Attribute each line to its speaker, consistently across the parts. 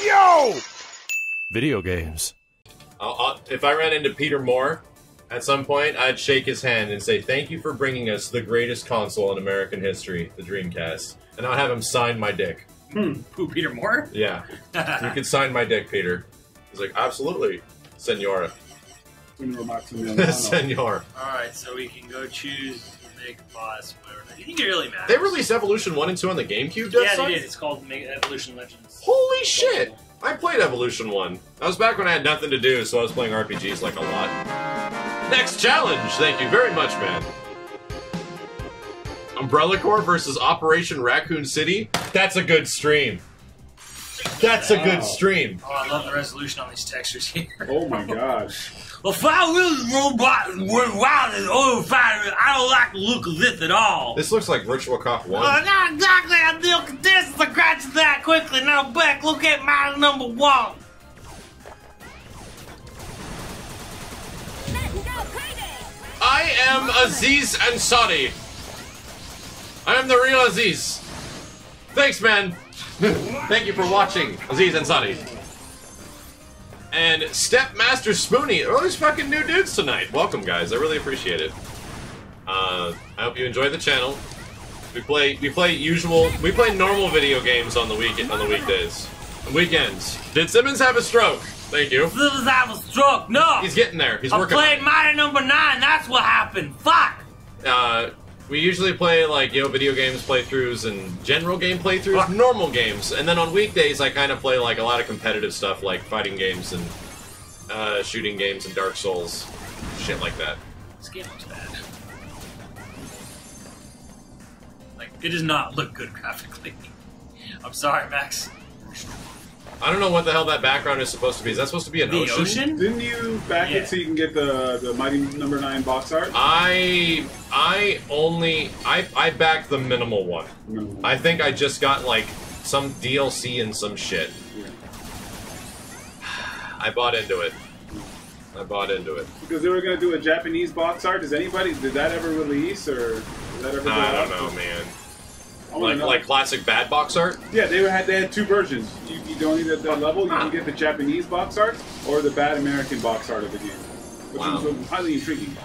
Speaker 1: Yo! Video games.
Speaker 2: If I ran into Peter Moore at some point, I'd shake his hand and say, "Thank you for bringing us the greatest console in American history, the Dreamcast." And I'll have him sign my dick.
Speaker 3: Who, Peter Moore?
Speaker 2: Yeah. You could sign my dick, Peter. He's like, "Absolutely, senora." Senor.
Speaker 3: Alright, so we can go choose, make a boss, whatever. I think it really matters.
Speaker 2: They released Evolution 1 and 2 on the GameCube,
Speaker 3: Yeah, they did. It's called Evolution Legends.
Speaker 2: Holy shit! I played Evolution 1. That was back when I had nothing to do, so I was playing RPGs like a lot. Next challenge! Thank you very much, man. Umbrella Corps versus Operation Raccoon City? That's a good stream. That's a good stream.
Speaker 3: Oh, I love the resolution on these textures here.
Speaker 4: Oh my gosh.
Speaker 3: Well, if I was a robot were wild and overfired, I don't like the look of this at all.
Speaker 2: This looks like Virtual Cop 1.
Speaker 3: Not exactly. I look at this and I scratch that quickly. Now, Beck, look at my number 1.
Speaker 2: I am Aziz Ansari. I am the real Aziz. Thanks, man. Thank you for watching, Aziz Ansari. And Stepmaster Spoonie. All these fucking new dudes tonight. Welcome, guys. I really appreciate it. I hope you enjoy the channel. We play normal video games on the weekdays. On weekends. Did Simmons have a stroke? Thank you.
Speaker 3: Simmons have a stroke? No.
Speaker 2: He's getting there. He's working on it.
Speaker 3: I played Mighty number 9. That's what happened. Fuck.
Speaker 2: We usually play like YoVideogames playthroughs and general game playthroughs, normal games, and then on weekdays I kind of play like a lot of competitive stuff like fighting games and shooting games and Dark Souls, shit like that.
Speaker 3: This game looks bad. Like, it does not look good graphically. I'm sorry, Max.
Speaker 2: I don't know what the hell that background is supposed to be. Is that supposed to be an ocean?
Speaker 4: Didn't you back it so you can get the Mighty number 9 box art?
Speaker 2: I backed the minimal one. I think I just got like some DLC and some shit.
Speaker 4: Yeah.
Speaker 2: I bought into it.
Speaker 4: Because they were going to do a Japanese box art. Did that ever release, or did that ever go
Speaker 2: I don't
Speaker 4: out?
Speaker 2: know, man. Like classic bad box art?
Speaker 4: Yeah, they had 2 versions. You don't need that level. You can get the Japanese box art or the bad American box art of the game, which was highly intriguing.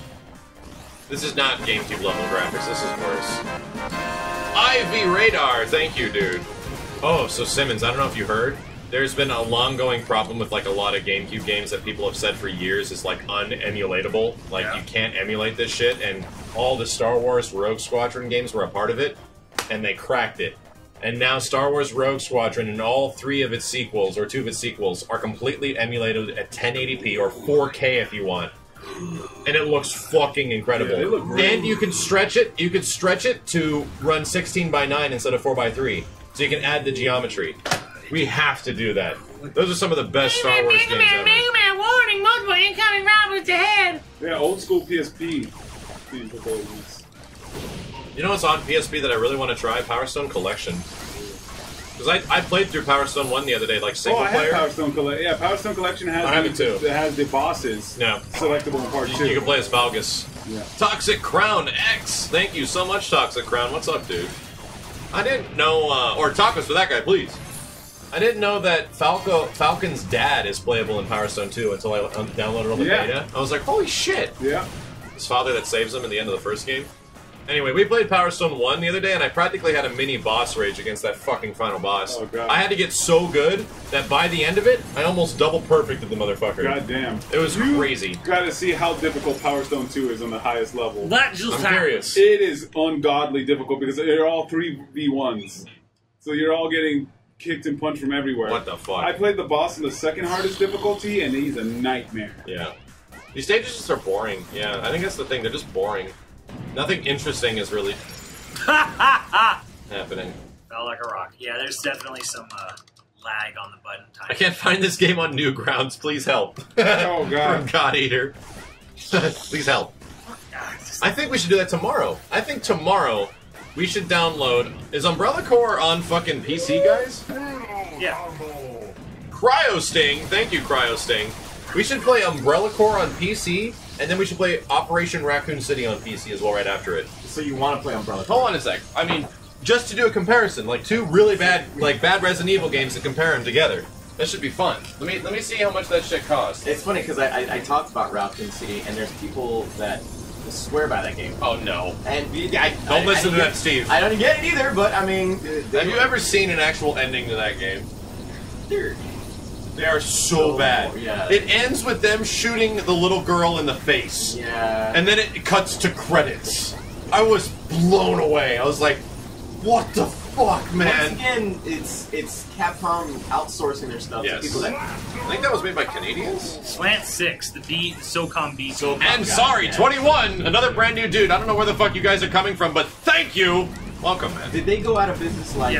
Speaker 2: This is not GameCube level graphics. This is worse. IV Radar, thank you, dude. Oh, so Simmons, I don't know if you heard. There's been a long-going problem with like a lot of GameCube games that people have said for years is like unemulatable. Like you can't emulate this shit, and all the Star Wars Rogue Squadron games were a part of it. And they cracked it. And now Star Wars Rogue Squadron and all 3 of its sequels, or 2 of its sequels, are completely emulated at 1080p or 4K if you want. And it looks fucking incredible.
Speaker 4: Yeah, they look great.
Speaker 2: And you can stretch it to run 16:9 instead of 4:3. So you can add the geometry. We have to do that. Those are some of the best Star Wars games ever.
Speaker 3: Mega Man, warning, multiple incoming robots ahead.
Speaker 4: Yeah, old school PSP.
Speaker 2: You know what's on PSP that I really want to try? Power Stone Collection. Because I played through Power Stone 1 the other day, like single player.
Speaker 4: I have Power Stone Collection. Yeah, Power Stone Collection has it has the bosses selectable in part 2.
Speaker 2: You can play as Falgus.
Speaker 4: Yeah.
Speaker 2: Toxic Crown X! Thank you so much, Toxic Crown. What's up, dude? I didn't know, or tacos for that guy, please. I didn't know that Falcon's dad is playable in Power Stone 2 until I downloaded all the beta. I was like, holy shit!
Speaker 4: Yeah.
Speaker 2: His father that saves him in the end of the first game. Anyway, we played Power Stone 1 the other day, and I practically had a mini boss rage against that fucking final boss.
Speaker 4: Oh, God.
Speaker 2: I had to get so good that by the end of it, I almost double perfected the motherfucker.
Speaker 4: God damn.
Speaker 2: It was crazy.
Speaker 4: Gotta see how difficult Power Stone 2 is on the highest level.
Speaker 3: That just
Speaker 2: I'm curious.
Speaker 4: It is ungodly difficult because they're all 3v1s. So you're all getting kicked and punched from everywhere.
Speaker 2: What the fuck?
Speaker 4: I played the boss in the second hardest difficulty, and he's a nightmare.
Speaker 2: Yeah. These stages just are boring. Yeah, I think that's the thing. They're just boring. Nothing interesting is really happening.
Speaker 3: Felt like a rock. Yeah, there's definitely some lag on the button time.
Speaker 2: I can't find this game on Newgrounds. Please help.
Speaker 4: Oh, God.
Speaker 2: From God Eater. Please help. I think we should do that tomorrow. I think tomorrow we should download... Is Umbrella Corps on fucking PC, guys?
Speaker 3: Yeah.
Speaker 2: Cryo Sting. Thank you, Cryo Sting. We should play Umbrella Corps on PC, and then we should play Operation Raccoon City on PC as well right after it.
Speaker 5: So you want to play Umbrella?
Speaker 2: Hold on a sec. I mean, just to do a comparison, like two really bad Resident Evil games and compare them together. That should be fun. Let me see how much that shit costs.
Speaker 5: It's funny because I talked about Raccoon City, and there's people that swear by that game.
Speaker 2: Oh no!
Speaker 5: And
Speaker 2: don't listen to that, Steve.
Speaker 5: I don't get it either, but I mean,
Speaker 2: have you ever seen an actual ending to that game? They are so bad.
Speaker 5: Yeah.
Speaker 2: It ends with them shooting the little girl in the face.
Speaker 5: Yeah.
Speaker 2: And then it cuts to credits. I was blown away. I was like, what the fuck, man?
Speaker 5: Once again, it's Capcom outsourcing their stuff to people that...
Speaker 2: I think that was made by Canadians?
Speaker 6: Slant 6, the SOCOM beat.
Speaker 2: And sorry, 21, another brand new dude. I don't know where the fuck you guys are coming from, but thank you! Welcome, man.
Speaker 5: Did they go out of business like...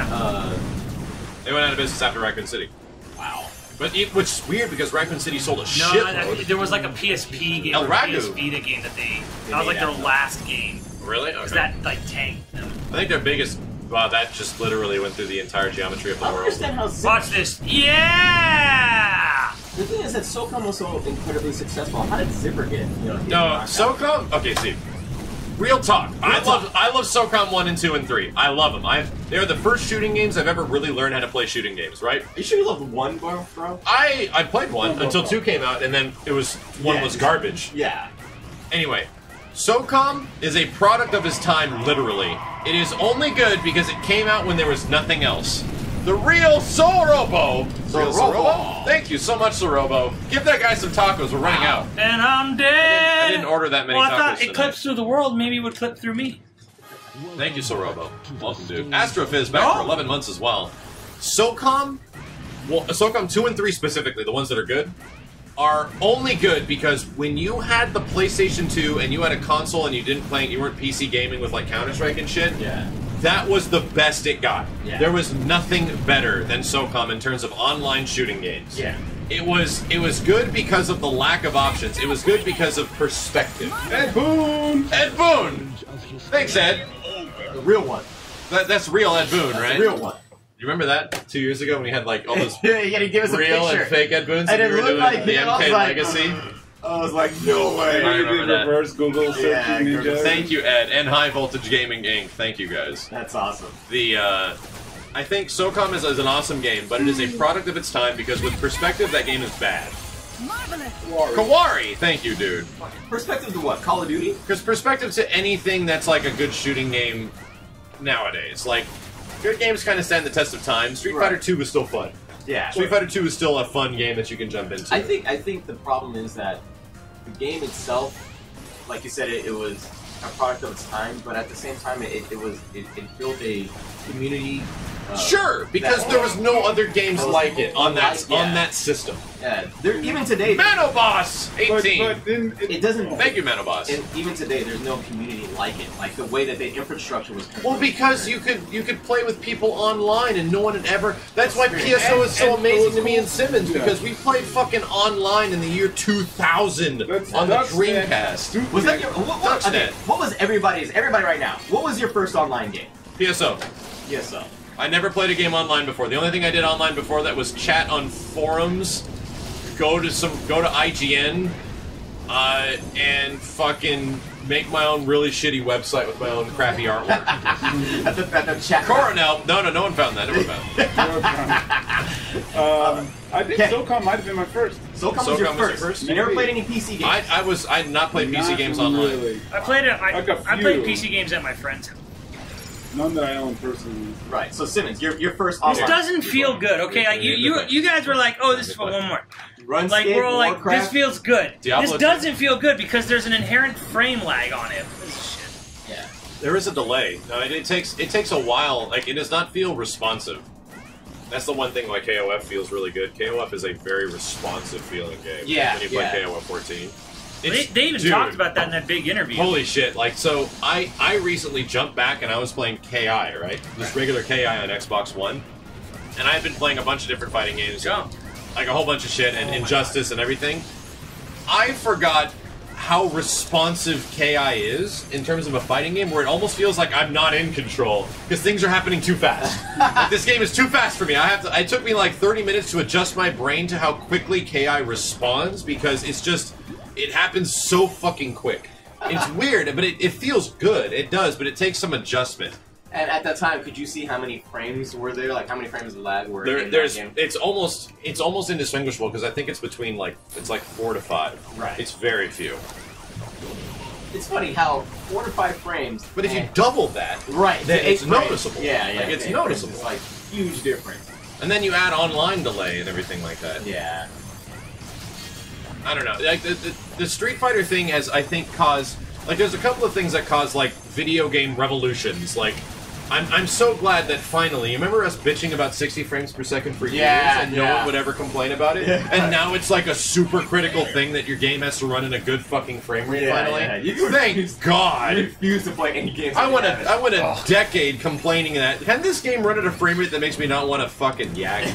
Speaker 2: They went out of business after Raccoon City.
Speaker 5: Wow.
Speaker 2: But which is weird because Raccoon City sold a shitload.
Speaker 6: There was like a PSP game or a PS Vita game that that was like their last game.
Speaker 2: Really? Okay.
Speaker 6: Because that like tanked them.
Speaker 2: I think their biggest... Wow, that just literally went through the entire geometry of the world.
Speaker 5: Understand how
Speaker 6: watch this. Yeah!
Speaker 5: The thing is that SOCOM was so incredibly successful. How did Zipper get?
Speaker 2: No, SOCOM... Okay, see. Real talk. I love SOCOM 1 and 2 and 3. I love them. They're the first shooting games I've ever really learned how to play shooting games, right?
Speaker 5: Are you sure you loved 1, bro?
Speaker 2: I played 1 until 2 came out, and then it was 1 was garbage.
Speaker 5: Yeah.
Speaker 2: Anyway, SOCOM is a product of its time, literally. It is only good because it came out when there was nothing else. The real Sorobo. Thank you so much, Sorobo. Give that guy some tacos. We're running out.
Speaker 6: And I'm dead.
Speaker 2: I didn't order that many tacos.
Speaker 6: I thought it
Speaker 2: tonight.
Speaker 6: clips through the world. Maybe it would clip through me.
Speaker 2: Thank you, Sorobo. Welcome, dude. Astrophiz back for 11 months as well. SOCOM, SOCOM 2 and 3 specifically, the ones that are good, are only good because when you had the PlayStation 2 and you had a console and you weren't PC gaming with like Counter-Strike and shit, that was the best it got. Yeah. There was nothing better than SOCOM in terms of online shooting games.
Speaker 5: Yeah.
Speaker 2: It was good because of the lack of options. It was good because of perspective.
Speaker 4: Ed Boon!
Speaker 2: Ed Boon! Thanks, Ed.
Speaker 5: The real one.
Speaker 2: That's real Ed Boon, right?
Speaker 5: The real one.
Speaker 2: You remember that 2 years ago when we had like all those
Speaker 5: you gotta give us a
Speaker 2: real
Speaker 5: picture.
Speaker 2: and fake Ed Boons?
Speaker 5: And
Speaker 2: we were doing
Speaker 5: like
Speaker 2: the
Speaker 5: him.
Speaker 2: MK Legacy.
Speaker 5: I was like, no way.
Speaker 2: I remember that.
Speaker 4: Reverse Google searching ninja.
Speaker 2: Thank you, Ed, and High Voltage Gaming Inc. Thank you, guys.
Speaker 5: That's awesome.
Speaker 2: I think SOCOM is an awesome game, but it is a product of its time because with perspective, that game is bad. Kawari! Thank you, dude.
Speaker 5: Perspective to what? Call of Duty?
Speaker 2: Because perspective to anything that's like a good shooting game nowadays. Like, good games kind of stand the test of time. Street Fighter 2 was still fun.
Speaker 5: Yeah.
Speaker 2: Street Fighter 2 is still a fun game that you can jump into.
Speaker 5: I think the problem is that the game itself, like you said, it was a product of its time, but at the same time, it built a community.
Speaker 2: Sure, because there was no other games like it on that system.
Speaker 5: Yeah, even today.
Speaker 2: Manoboss 18.
Speaker 4: But then
Speaker 5: it doesn't.
Speaker 2: Thank you, Manoboss.
Speaker 5: And even today, there's no community like it. Like the way that the infrastructure was.
Speaker 2: Well, because you could play with people online, and no one had ever. That's why PSO is so amazing to me and Simmons because we played fucking online in the year 2000 on the Dreamcast.
Speaker 5: Was that what was everybody right now? What was your first online game?
Speaker 2: PSO.
Speaker 5: PSO.
Speaker 2: I never played a game online before. The only thing I did online before that was chat on forums, go to IGN, and fucking make my own really shitty website with my own crappy artwork.
Speaker 5: at the chat.
Speaker 2: Coronel. No one found that. Never found that.
Speaker 4: I think SOCOM might have been my first.
Speaker 5: SOCOM was your first. You never played any PC games?
Speaker 2: I did not play PC games online.
Speaker 4: Really.
Speaker 6: I played PC games at my friend's house.
Speaker 4: None that I own personally.
Speaker 5: Right. So Simmons, your first online.
Speaker 6: This doesn't feel good, okay? Like you guys were like, oh, this is for one more.
Speaker 5: RuneScape,
Speaker 6: like we're all like,
Speaker 5: Warcraft.
Speaker 6: this feels good.
Speaker 2: Diablo
Speaker 6: this doesn't feel good because there's an inherent frame lag on it. This is shit.
Speaker 5: Yeah.
Speaker 2: There is a delay. No, it takes a while. Like it does not feel responsive. That's the one thing why KOF feels really good. KOF is a very responsive feeling game.
Speaker 5: Yeah.
Speaker 2: When you play KOF 14.
Speaker 6: They even talked about that in that big interview.
Speaker 2: Holy shit! Like, so I recently jumped back and I was playing KI, right? Just regular KI on Xbox One, and I've been playing a bunch of different fighting games, like a whole bunch of shit and Injustice and everything. I forgot how responsive KI is in terms of a fighting game, where it almost feels like I'm not in control because things are happening too fast. Like, this game is too fast for me. It took me like 30 minutes to adjust my brain to how quickly KI responds because it's just. It happens so fucking quick. It's weird, but it feels good. It does, but it takes some adjustment.
Speaker 5: And at that time, could you see how many frames were there? Like, how many frames of lag were in that game?
Speaker 2: It's almost indistinguishable because I think it's between it's like 4 to 5.
Speaker 5: Right.
Speaker 2: It's very few.
Speaker 5: It's funny how 4 to 5 frames.
Speaker 2: But if you double that,
Speaker 5: right,
Speaker 2: then it's
Speaker 5: frames.
Speaker 2: noticeable.
Speaker 5: Yeah,
Speaker 2: like, it's noticeable.
Speaker 5: It's like huge difference.
Speaker 2: And then you add online delay and everything like that.
Speaker 5: Yeah.
Speaker 2: I don't know. Like the Street Fighter thing has, I think, caused there's a couple of things that cause video game revolutions. Like, I'm so glad that finally, you remember us bitching about 60 frames per second for years and no one would ever complain about it? Yeah. And now it's like a super critical thing that your game has to run in a good fucking frame rate finally? Yeah. Thank God!
Speaker 5: I refuse to play any games.
Speaker 2: I went a decade complaining that, can this game run at a frame rate that makes me not want to fucking yak?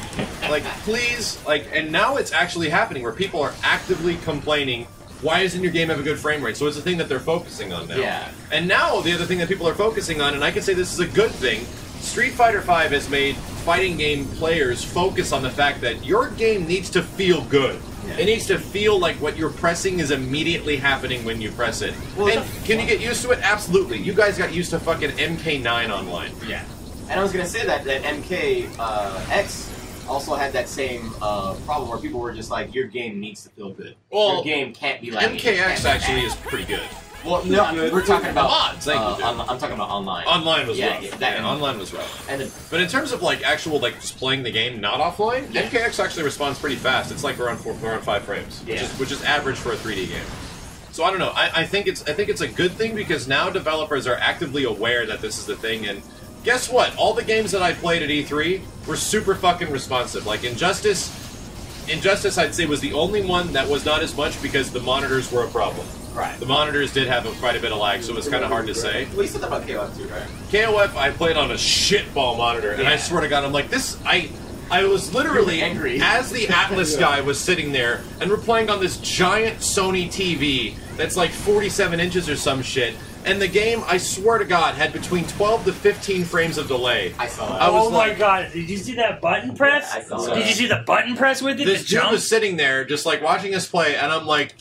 Speaker 2: Like, please, and now it's actually happening where people are actively complaining, why doesn't your game have a good frame rate? So it's a thing that they're focusing on now.
Speaker 5: Yeah.
Speaker 2: And now the other thing that people are focusing on, and I can say this is a good thing, Street Fighter V has made fighting game players focus on the fact that your game needs to feel good. Yeah. It needs to feel like what you're pressing is immediately happening when you press it. Well, and can you get used to it? Absolutely. You guys got used to fucking MK9 online.
Speaker 5: Yeah. And I was going to say that MKX also had that same problem where people were just like, your game needs to feel good. Well, your game can't be like
Speaker 2: MKX actually is pretty good.
Speaker 5: Well, no, we're talking about
Speaker 2: mods.
Speaker 5: I'm talking about online.
Speaker 2: Online was rough. Yeah, online was rough. But in terms of just playing the game not offline, MKX actually responds pretty fast. It's like around 5 frames, which is average for a 3D game. So I don't know. I think it's a good thing because now developers are actively aware that this is the thing. And guess what? All the games that I played at E3 were super fucking responsive. Like Injustice, I'd say was the only one that was not as much because the monitors were a problem.
Speaker 5: Right.
Speaker 2: The monitors did have quite a bit of lag, so it was kind of hard to say.
Speaker 5: Well, you said that about KOF too, right?
Speaker 2: KOF, I played on a shitball monitor, and I swear to God, I'm like, I was literally
Speaker 5: angry.
Speaker 2: As the Atlas guy was sitting there, and we're playing on this giant Sony TV that's like 47 inches or some shit, and the game, I swear to God, had between 12 to 15 frames of delay.
Speaker 5: I saw that.
Speaker 6: Oh my God! Did you see that button press?
Speaker 5: Yeah, I saw that.
Speaker 6: Did you see the button press with it?
Speaker 2: This dude was sitting there, just like watching us play, and I'm like,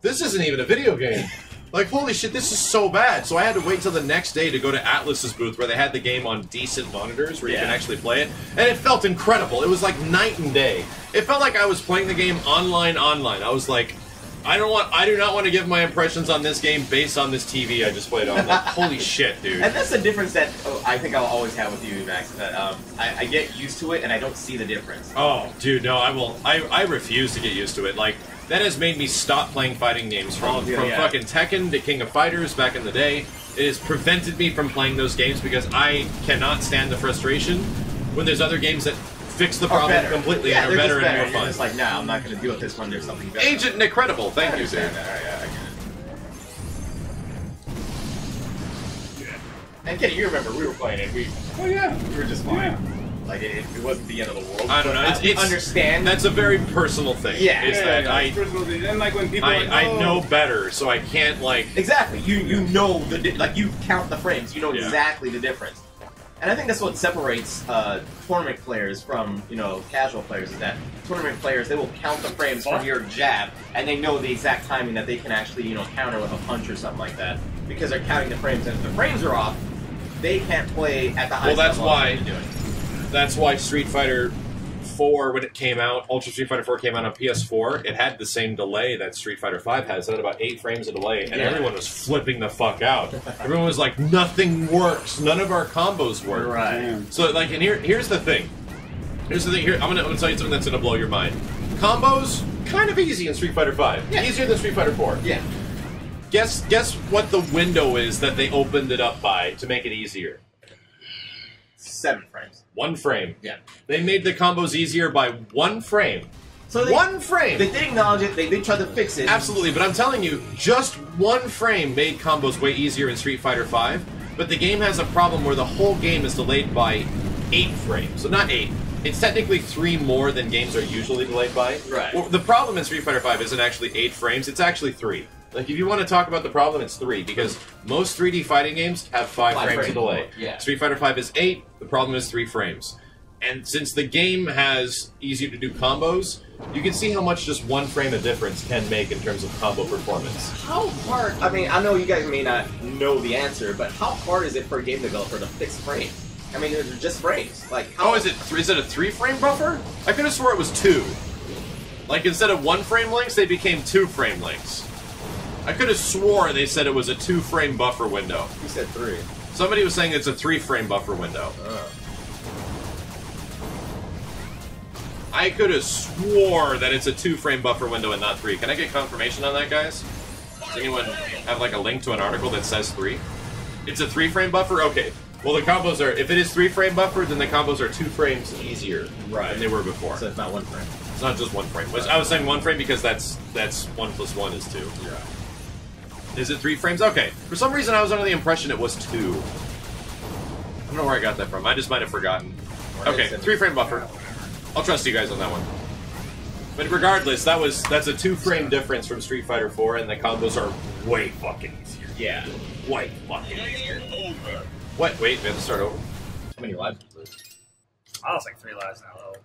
Speaker 2: this isn't even a video game. Like, holy shit, this is so bad. So I had to wait till the next day to go to Atlas's booth where they had the game on decent monitors where you can actually play it. And it felt incredible. It was like night and day. It felt like I was playing the game online. I was like, I do not want to give my impressions on this game based on this TV I just played on. Like, holy shit, dude.
Speaker 5: And that's the difference that I think I'll always have with you, Max. That I get used to it and I don't see the difference.
Speaker 2: Oh, dude, no, I refuse to get used to it. Like, that has made me stop playing fighting games from fucking Tekken to King of Fighters back in the day. It has prevented me from playing those games because I cannot stand the frustration when there's other games that fix the problem completely and are better and more fun.
Speaker 5: It's like, nah, I'm not going to deal with this when there's something better.
Speaker 2: Agent Incredible, thank you, dude.
Speaker 5: And Kenny, you remember we were playing it. We were just fine.
Speaker 4: Yeah.
Speaker 5: Like it wasn't the end of the world.
Speaker 2: I don't know. It's
Speaker 5: understand.
Speaker 2: That's a very personal thing.
Speaker 5: Yeah.
Speaker 2: It's
Speaker 4: personal thing. And like when people
Speaker 2: I know better, so I can't
Speaker 5: exactly. You know you count the frames. You know exactly the difference. And I think that's what separates tournament players from casual players. Is that tournament players, they will count the frames from your jab, and they know the exact timing that they can actually counter with a punch or something like that because they're counting the frames. And if the frames are off, they can't play at the highest level.
Speaker 2: That's why Street Fighter 4, when it came out, Ultra Street Fighter 4 came out on PS4, it had the same delay that Street Fighter 5 has. It had about 8 frames of delay, and everyone was flipping the fuck out. Everyone was like, nothing works. None of our combos work.
Speaker 5: Right.
Speaker 2: So, and here's the thing. Here, I'm gonna tell you something that's gonna blow your mind. Combos, kind of easy in Street Fighter 5. Yeah. Easier than Street Fighter 4.
Speaker 5: Yeah.
Speaker 2: Guess what the window is that they opened it up by to make it easier?
Speaker 5: 7 frames.
Speaker 2: 1 frame.
Speaker 5: Yeah.
Speaker 2: They made the combos easier by 1 frame.
Speaker 5: So
Speaker 2: 1 frame!
Speaker 5: They did acknowledge it, they did try to fix it.
Speaker 2: Absolutely, but I'm telling you, just 1 frame made combos way easier in Street Fighter V, but the game has a problem where the whole game is delayed by 8 frames. So not 8. It's technically 3 more than games are usually delayed by.
Speaker 5: Right.
Speaker 2: Well, the problem in Street Fighter V isn't actually 8 frames, it's actually 3. Like, if you want to talk about the problem, it's 3, because most 3D fighting games have 5 frames of delay.
Speaker 5: Yeah.
Speaker 2: Street Fighter V is 8, the problem is 3 frames. And since the game has easier to do combos, you can see how much just 1 frame of difference can make in terms of combo performance.
Speaker 5: How hard? I mean, I know you guys may not know the answer, but how hard is it for a game developer to fix frames? I mean, they're just frames. Like, how
Speaker 2: is it a 3 frame buffer? I could have swore it was 2. Like, instead of 1 frame lengths, they became 2 frame lengths. I could have swore they said it was a 2 frame buffer window.
Speaker 5: You said 3.
Speaker 2: Somebody was saying it's a 3 frame buffer window. I could have swore that it's a 2 frame buffer window and not 3. Can I get confirmation on that, guys? Does anyone have like a link to an article that says 3? It's a 3 frame buffer? Okay. Well, the combos are, if it is 3 frame buffer, then the combos are 2 frames easier than they were before.
Speaker 5: So it's not 1 frame.
Speaker 2: It's not just 1 frame. I was saying 1 frame because that's 1 plus 1 is 2.
Speaker 5: Yeah.
Speaker 2: Is it 3 frames? Okay. For some reason, I was under the impression it was 2. I don't know where I got that from. I just might have forgotten. Okay, 3 frame buffer. I'll trust you guys on that one. But regardless, that's a 2 frame difference from Street Fighter 4, and the combos are way fucking easier.
Speaker 5: Yeah.
Speaker 2: Way fucking easier. What? Wait, we have to start over.
Speaker 5: How many lives?
Speaker 6: I lost like 3 lives now, though.